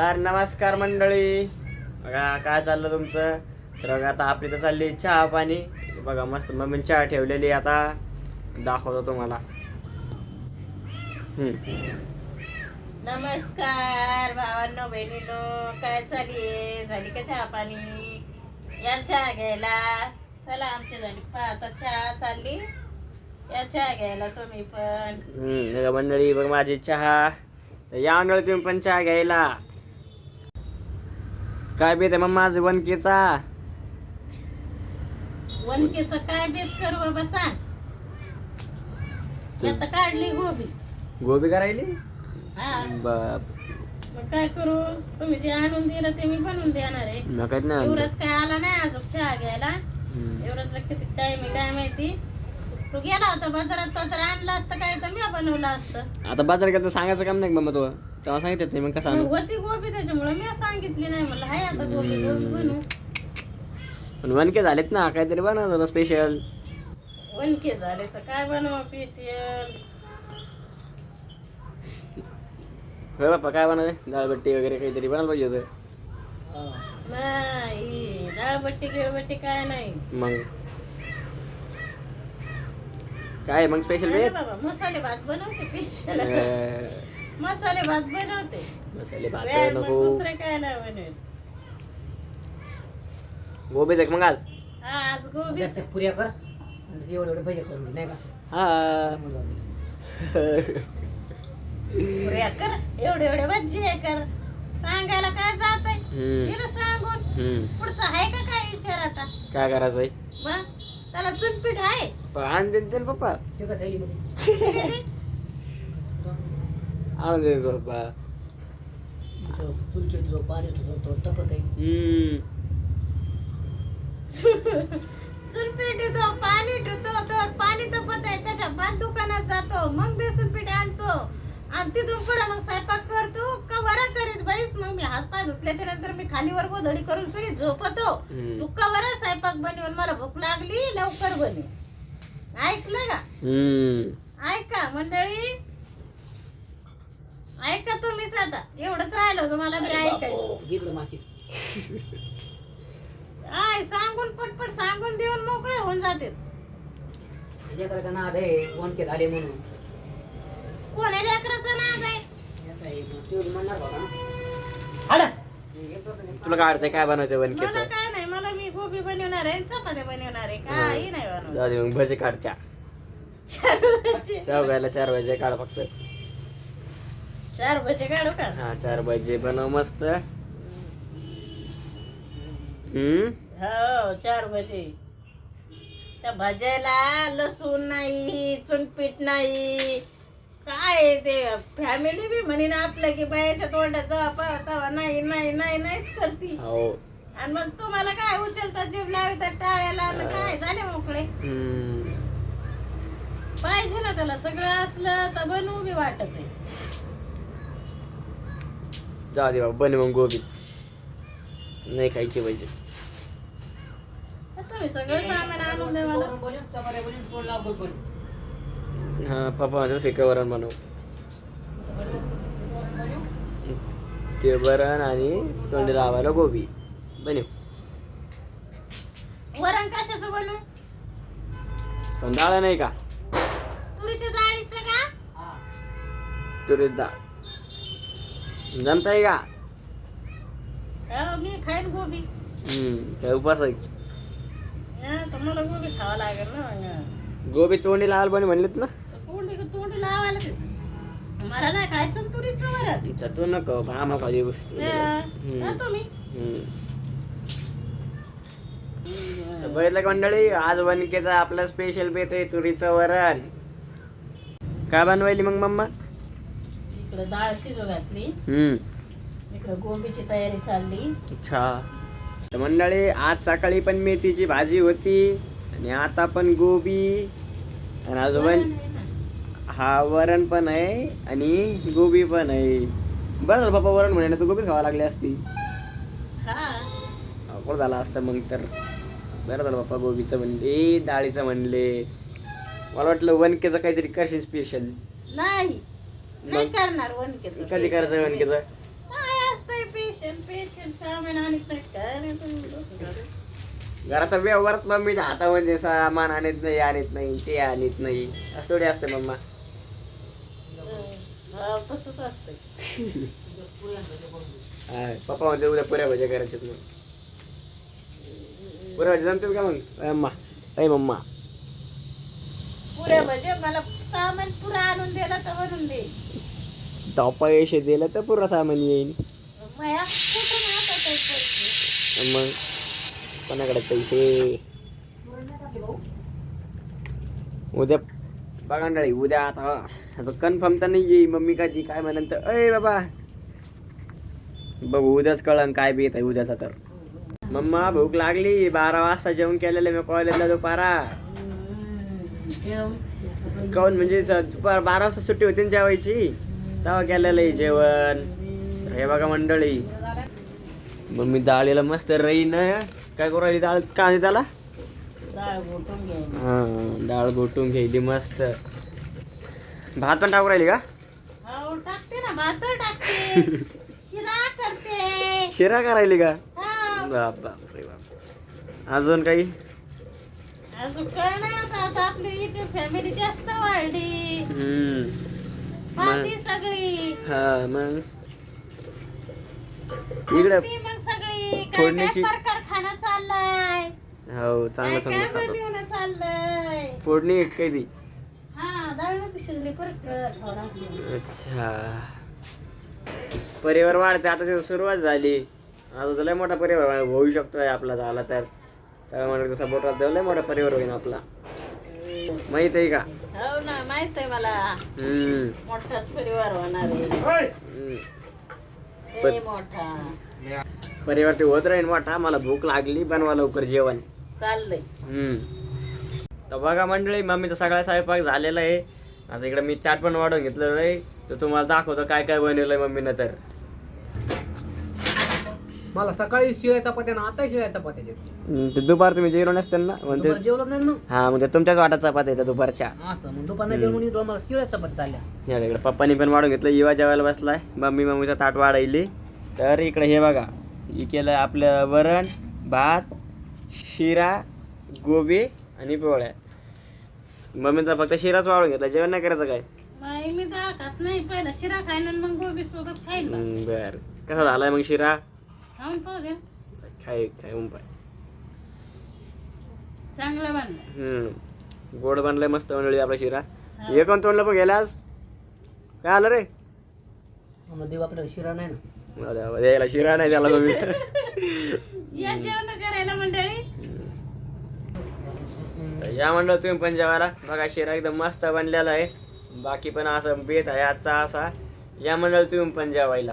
तर नमस्कार मंडळी. बघा काय चाललं तुमचं. तर बघा आता आपली तर चालली चहा पाणी. बघा मस्त मम्मीने चहा ठेवलेली, आता दाखवतो तुम्हाला. नमस्कार भावांनो बहिणीनो, काय चालली झाली का चहा पाणी? या चहा घ्यायला चला, आमची झाली आता चहा चालली, या चहा घ्यायला तुम्ही पण. बघा मंडळी, बघ माझी चहा. तर या मंडळी तुम्ही पण चहा घ्यायला. काय बेत आहे मग माझं वनकेचा? वनकेचं काय बेत करू बाबा सांग. आता काढली गोबी. गोबी करायली. हा बाप, मग काय करू, तुम्ही जे आणून दिलं ते मी बनवून देणार आहे. मग काय नाही आणलं. एवढंच काय आला नाही अजून चहा घ्यायला. एवढंच किती टाइम आहे काय माहिती. तू गेला होता बाजारात, तो जर आणलं असतं काय तर मी बनवलं असतं. आता बाजार गेलं तर सांगायचं काम नाही मग तू तेव्हा सांगितलं नाही मग कसं आणू. होती गोबी त्याच्यामुळे मी सांगितली नाही, म्हणलं हाय आता गोबी गोबी बनवू. पण वनके झालेत ना, काहीतरी बनवत होतं स्पेशल. वनके झाले तर काय बनवा स्पेशल. होय बाप्पा, काय बनवायचं? दाळबट्टी वगैरे काहीतरी बनायला पाहिजे होतं. नाही डाळबट्टी गिळबट्टी काय नाही. मग काय मग स्पेशल अरे बाबा मसाले भात बनवते स्पेशल. मसाले भात बनवते. मसाले भात वेळ मग नको. दुसरे काय नाही बनवत. गोबीच मग आज. हा आज गोबी पुऱ्या कर, एवढे भजे करून दे, नाही का? हा पुऱ्या कर, एवढे एवढे भजी कर. सांगायला काय जात आहे. तिला सांगून पुढचं आहे का काय विचार आता. काय करायचंय? मग त्याला चुनपीठ आहे. आण दे ना पप्पा. ते का थैलीमध्ये? आणून दे पप्पा. इथं चुलचीत जो पाणी ठेवतो तो तपत आहे. चुनपीठ ठेवतो, पाणी ठेवतो, तो पाणी तपत आहे त्याच्या बाद दुकानात जातो, मग बेसन पीठ आणतो आणि तिथून पुढे मग स्वयंपाक करतो कवरा करीत बाईस. मग मी हात पाय धुतल्याच्या नंतर मी खालीवर गोधडी करून सगळी झोपतो. तू कवरा स्वयंपाक बनवून मला भूक लागली लवकर बनव. ऐकलं का? ऐका मंडळी, ऐका तुम्हीच. आता एवढंच राहिलं होतं मला बी ऐकायचं. घेतलं माशी. आय सांगून पटपट सांगून देऊन मोकळे होऊन जाते. लेकराचा नाद आहे, वनके झाले म्हणून. कोणी लेकराचं नाद आहे. याचा आहे, मग तेवढी म्हणणार बाबा ना. हाड. तुला काय वाटतंय काय बनवायचं मला वनकेचं? काय नाही, मला मी गोबी बनवणार आहे, चपात्या बनवणार आहे, काही नाही बनवणार. जाऊ दे मग, भजी काढच्या. चार वेळेला 4 भजे काढ फक्त. 4 भजे काढू का? हा 4 भजे बनव मस्त. हो 4 भजे. त्या भज्याला लसूण नाही, चुनपीठ नाही, काय ते फॅमिली बी म्हणीन आपलं की बायाच्या तोंडात तवा नाही नाही नाही नाहीच करती. हो. आणि मग तुम्हाला काय उचलता जीव लावितात टाळ्याला आणि काय झाले मोकळे. पाहिजे ना त्याला सगळं असलं तर बनवू बी वाटत आहे. जाऊ दे बाबा, बनव मग गोबी. नाही खायची पाहिजे. तुम्ही सगळं सामान आणून दे मला. चपात्या बनवून पोळ लावतो पण. हा पप्पा माझं फिकं वरण बनव. ते वरण आणि तोंडी लावायला गोबी बनव. वरण कशाचं बनवू? पण डाळ नाही का? तुरीच्या डाळीचं का? हा. तुरीची डाळ जमताय का? हो, मी खाईन गोबी. काय उपास आहे? तर मला गोबी खावा लागेल ना मग. गोबी तोंडी लावायला पण म्हणलेत ना. तोंडी लावायला ते. मला नाही खायचं ना तुरीचं वरण. तू नको आम्हाला खाली गोष्टी. तुम्ही बघितलं का मंडळी, आज वनकेचा आपला स्पेशल बेत आहे तुरीचं वरण. काय बनवायली मग मम्मा? इकडे डाळ शिजू घातली, इकडे गोबीची तयारी चालली. अच्छा. तर मंडळी आज सकाळी पण मेथीची भाजी होती आणि आता पण गोबी आणि आजोबा हा वरण पण आहे आणि गोबी पण आहे. बरं झालं बाबा वरण म्हणे, तू गोबी खावा लागली असती. अवघड झाला असतं मग तर. बरं झालं बाप्पा गोबीचं म्हणले, डाळीचं म्हणले. मला वाटलं वनकेचं काहीतरी करशील स्पेशल. नाही करणार वनकेचं. कधी करायचं वनकेचं? काय असतंय घराचा व्यवहारच मम्मीच्या हातामध्ये सामान आणत नाही ते आणत नाही असं थोडी असते मम्मा. तसंच असतं. पप्पा म्हणते उद्या पुऱ्या भाज्या करायच्यात मग. पुऱ्या भाज्या जमतील का मग अम्मा? अय मम्मा पुऱ्या म्हणजे मला सामान पुरा आणून दिला तर बनवून दे. पैसे दिलं तर पुरा सामान येईल. माया कुठून आणतात ते पैसे? मग कोणाकडे पैसे? उद्या बघा मंडळी, उद्या आता कन्फर्म तर नाही येईल मम्मी कधी काय म्हणत. अय बाबा बघू उद्याच कळन काय बी येत आहे उद्याचा. तर मम्मा भूक लागली, 12 वाजता जेवण केलेलं मी कॉलेजला दुपारा. काऊन म्हणजे दुपार 12 वाजता सुट्टी होती ना जेवायची, तेव्हा केलेलं आहे जेवण. तर हे बघा मंडळी, मम्मी डाळीला मस्त रई ना काय करू राहिली, डाळ काय त्याला हा डाळ गोटून घ्यायली मस्त. भात पण टाकू राहिली का? हो टाकते ना, भात टाकते, शिरा करते. शिरा करायली का? हा. बापरे बाप. अजून काही? अजून काय नाही, आता आपली इथे फॅमिली जास्त वाढली. खाती सगळी. हा मग इकडे खाती मग सगळी काय फोडणीची- काय प्रकार खाणं चाललाय. हो चांगलं काय चांगलं खातो. बनवणं चाललंय. फोडणी काही ती. हा डाळ नव्हती शिजली परत. अच्छा, परिवार वाढते आता, सुरुवात झाली. आता तर लय मोठा परिवार होऊ शकतोय आपला झाला तर. सगळं म्हणत सपोर्ट राहतो, लय मोठा परिवार होईल आपला. माहित आहे का? हो ना, माहित आहे मला. मोठाच परिवार होणार आहे. लय मोठा परिवार ते होत राहील मोठा. मला भूक लागली, बनवा लवकर जेवण. चाललंय. तर बघा मंडळी, मम्मीचा सगळा स्वयंपाक झालेला आहे. आता इकडे मी ताट पण वाढवून घेतलेलं आहे, तर तुम्हाला दाखवतो काय काय बनवलंय मम्मीनं. तर मला सकाळी शिळ्या चपात्या ना आता शिळ्या चपात्या देत. ते दुपार तुम्ही जेवण असतील ना म्हणते. दुपार जेवलं नाही ना. हा म्हणजे तुमच्याच वाटात चपात्या येतात दुपारच्या. असं मग दुपार जेवण म्हणून मला शिळ्या चपात्या चालल्या. या इकडे पप्पानी पण वाढून घेतलं. युवा जेवायला बसलाय, मम्मीचा ताट वाढायली. तर इकडे हे बघा, हे केलं आपलं वरण भात, शिरा, गोबी आणि पोळ्या. मम्मीचा फक्त शिराच वाढून घेतला, जेवण नाही करायचं काय? नाही, मी डाळ खात नाही. पहिला शिरा खाईन आणि मग गोबी सोबत खाईन. बर, कसा झालाय मग शिरा? खाऊन पाहू दे. खाय खाय उंपाय. चांगलं बनलं. गोड बनलाय मस्त मंडळी आपला शिरा. हे कोण तोंडलं पण गेला आज? काय आलं रे? देव आपल्याला शिरा नाही ना. यायला शिरा नाही त्याला मम्मी. या जेवण करायला मंडळी. या मंडळ तुम्ही पण जेवायला. बघा शिरा एकदम मस्त बनलेला आहे. बाकी पण असं बेत आहे आजचा असा. या मंडळ तुम्ही पण जेवायला.